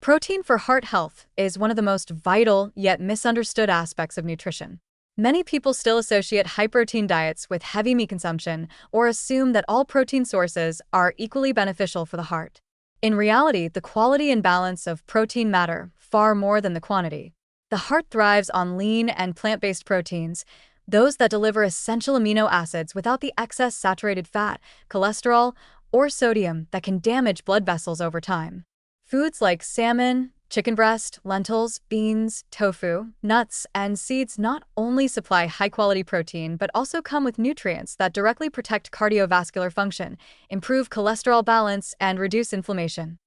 Protein for heart health is one of the most vital yet misunderstood aspects of nutrition. Many people still associate high-protein diets with heavy meat consumption or assume that all protein sources are equally beneficial for the heart. In reality, the quality and balance of protein matter far more than the quantity. The heart thrives on lean and plant-based proteins, those that deliver essential amino acids without the excess saturated fat, cholesterol, or sodium that can damage blood vessels over time. Foods like salmon, chicken breast, lentils, beans, tofu, nuts, and seeds not only supply high-quality protein but also come with nutrients that directly protect cardiovascular function, improve cholesterol balance, and reduce inflammation.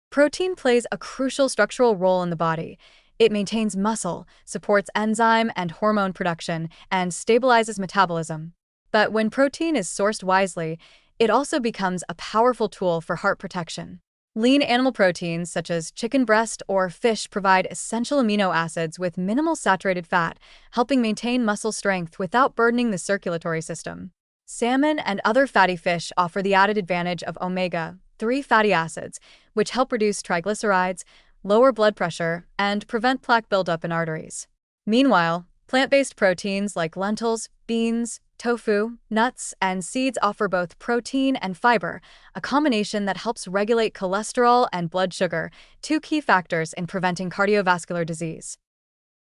Protein plays a crucial structural role in the body. It maintains muscle, supports enzyme and hormone production, and stabilizes metabolism. But when protein is sourced wisely, it also becomes a powerful tool for heart protection. Lean animal proteins such as chicken breast or fish provide essential amino acids with minimal saturated fat, helping maintain muscle strength without burdening the circulatory system. Salmon and other fatty fish offer the added advantage of omega-3 fatty acids, which help reduce triglycerides, lower blood pressure, and prevent plaque buildup in arteries. Meanwhile, plant-based proteins like lentils, beans, tofu, nuts, and seeds offer both protein and fiber, a combination that helps regulate cholesterol and blood sugar, two key factors in preventing cardiovascular disease.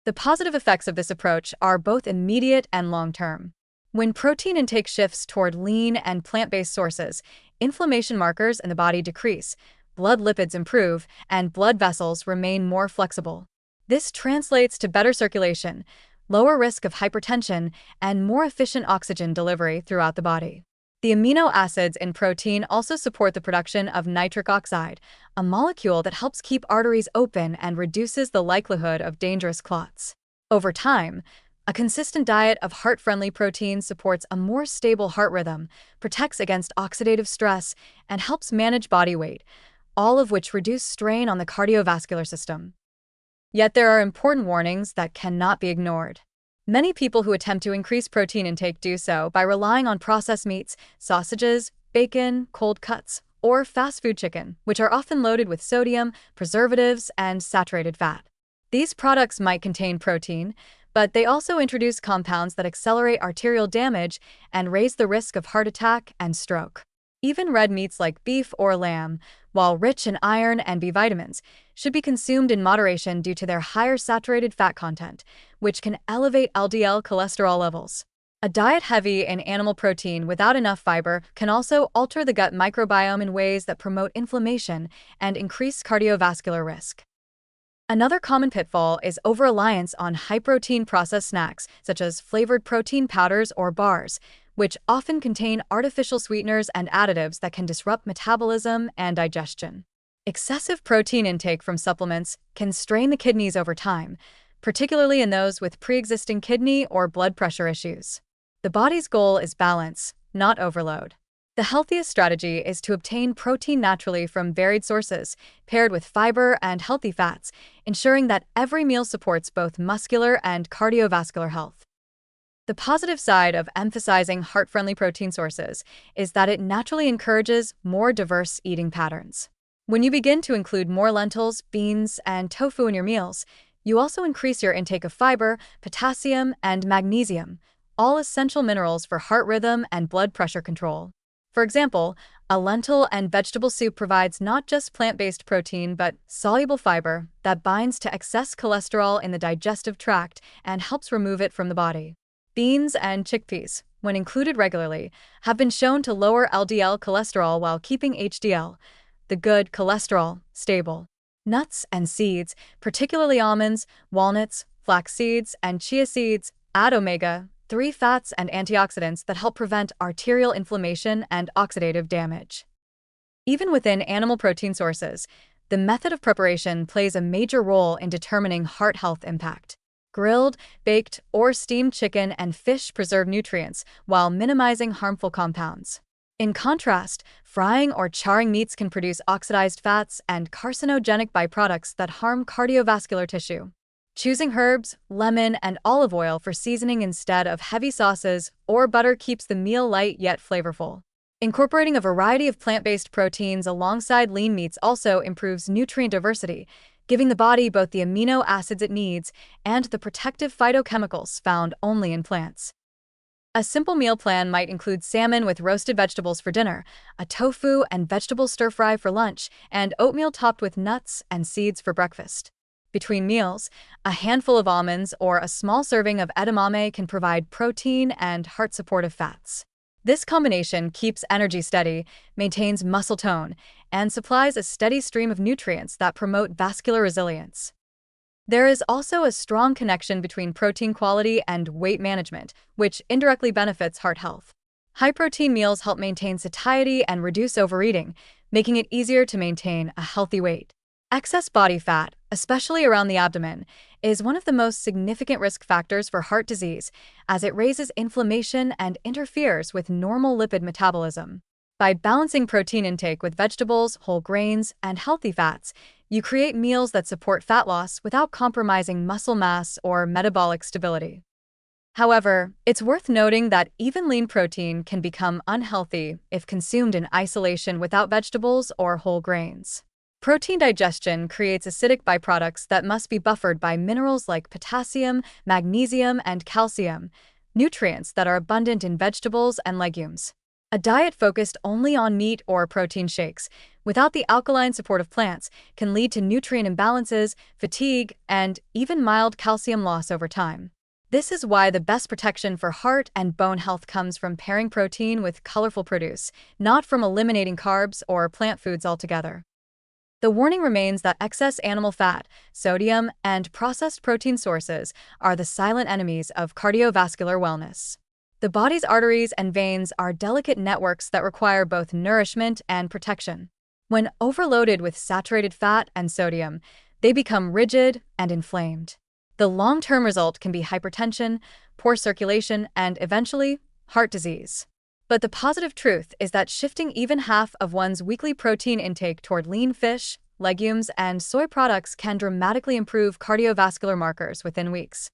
The positive effects of this approach are both immediate and long-term. When protein intake shifts toward lean and plant-based sources, inflammation markers in the body decrease, blood lipids improve, and blood vessels remain more flexible. This translates to better circulation, lower risk of hypertension, and more efficient oxygen delivery throughout the body. The amino acids in protein also support the production of nitric oxide, a molecule that helps keep arteries open and reduces the likelihood of dangerous clots. Over time, a consistent diet of heart-friendly proteins supports a more stable heart rhythm, protects against oxidative stress, and helps manage body weight, all of which reduce strain on the cardiovascular system. Yet there are important warnings that cannot be ignored. Many people who attempt to increase protein intake do so by relying on processed meats, sausages, bacon, cold cuts, or fast food chicken, which are often loaded with sodium, preservatives, and saturated fat. These products might contain protein, but they also introduce compounds that accelerate arterial damage and raise the risk of heart attack and stroke. Even red meats like beef or lamb, while rich in iron and B vitamins, should be consumed in moderation due to their higher saturated fat content, which can elevate LDL cholesterol levels. A diet heavy in animal protein without enough fiber can also alter the gut microbiome in ways that promote inflammation and increase cardiovascular risk. Another common pitfall is over-reliance on high-protein processed snacks, such as flavored protein powders or bars, which often contain artificial sweeteners and additives that can disrupt metabolism and digestion. Excessive protein intake from supplements can strain the kidneys over time, particularly in those with pre-existing kidney or blood pressure issues. The body's goal is balance, not overload. The healthiest strategy is to obtain protein naturally from varied sources, paired with fiber and healthy fats, ensuring that every meal supports both muscular and cardiovascular health. The positive side of emphasizing heart-friendly protein sources is that it naturally encourages more diverse eating patterns. When you begin to include more lentils, beans, and tofu in your meals, you also increase your intake of fiber, potassium, and magnesium, all essential minerals for heart rhythm and blood pressure control. For example, a lentil and vegetable soup provides not just plant-based protein but soluble fiber that binds to excess cholesterol in the digestive tract and helps remove it from the body. Beans and chickpeas, when included regularly, have been shown to lower LDL cholesterol while keeping HDL, the good cholesterol, stable. Nuts and seeds, particularly almonds, walnuts, flax seeds, and chia seeds, add omega-3 fats and antioxidants that help prevent arterial inflammation and oxidative damage. Even within animal protein sources, the method of preparation plays a major role in determining heart health impact. Grilled, baked, or steamed chicken and fish preserve nutrients while minimizing harmful compounds. In contrast, frying or charring meats can produce oxidized fats and carcinogenic byproducts that harm cardiovascular tissue. Choosing herbs, lemon, and olive oil for seasoning instead of heavy sauces or butter keeps the meal light yet flavorful. Incorporating a variety of plant-based proteins alongside lean meats also improves nutrient diversity, giving the body both the amino acids it needs and the protective phytochemicals found only in plants. A simple meal plan might include salmon with roasted vegetables for dinner, a tofu and vegetable stir-fry for lunch, and oatmeal topped with nuts and seeds for breakfast. Between meals, a handful of almonds or a small serving of edamame can provide protein and heart-supportive fats. This combination keeps energy steady, maintains muscle tone, and supplies a steady stream of nutrients that promote vascular resilience. There is also a strong connection between protein quality and weight management, which indirectly benefits heart health. High-protein meals help maintain satiety and reduce overeating, making it easier to maintain a healthy weight. Excess body fat, especially around the abdomen, is one of the most significant risk factors for heart disease, as it raises inflammation and interferes with normal lipid metabolism. By balancing protein intake with vegetables, whole grains, and healthy fats, you create meals that support fat loss without compromising muscle mass or metabolic stability. However, it's worth noting that even lean protein can become unhealthy if consumed in isolation without vegetables or whole grains. Protein digestion creates acidic byproducts that must be buffered by minerals like potassium, magnesium, and calcium, nutrients that are abundant in vegetables and legumes. A diet focused only on meat or protein shakes, without the alkaline support of plants, can lead to nutrient imbalances, fatigue, and even mild calcium loss over time. This is why the best protection for heart and bone health comes from pairing protein with colorful produce, not from eliminating carbs or plant foods altogether. The warning remains that excess animal fat, sodium, and processed protein sources are the silent enemies of cardiovascular wellness. The body's arteries and veins are delicate networks that require both nourishment and protection. When overloaded with saturated fat and sodium, they become rigid and inflamed. The long-term result can be hypertension, poor circulation, and eventually, heart disease. But the positive truth is that shifting even half of one's weekly protein intake toward lean fish, legumes, and soy products can dramatically improve cardiovascular markers within weeks.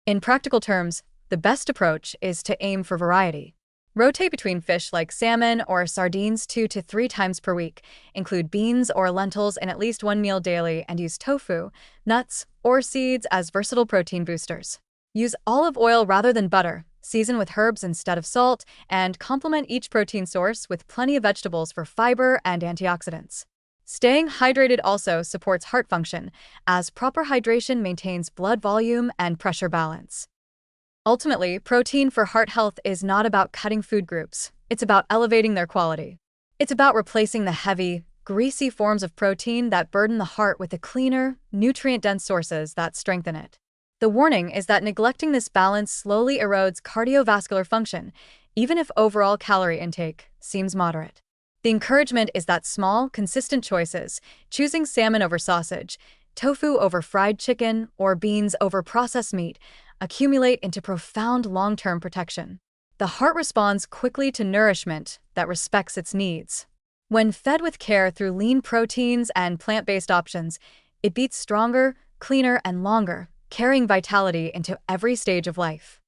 In practical terms, the best approach is to aim for variety. Rotate between fish like salmon or sardines 2 to 3 times per week, include beans or lentils in at least one meal daily, and use tofu, nuts, or seeds as versatile protein boosters. Use olive oil rather than butter, season with herbs instead of salt, and complement each protein source with plenty of vegetables for fiber and antioxidants. Staying hydrated also supports heart function, as proper hydration maintains blood volume and pressure balance. Ultimately, protein for heart health is not about cutting food groups. It's about elevating their quality. It's about replacing the heavy, greasy forms of protein that burden the heart with the cleaner, nutrient-dense sources that strengthen it. The warning is that neglecting this balance slowly erodes cardiovascular function, even if overall calorie intake seems moderate. The encouragement is that small, consistent choices, choosing salmon over sausage, tofu over fried chicken, or beans over processed meat, accumulate into profound long-term protection. The heart responds quickly to nourishment that respects its needs. When fed with care through lean proteins and plant-based options, it beats stronger, cleaner, and longer, carrying vitality into every stage of life.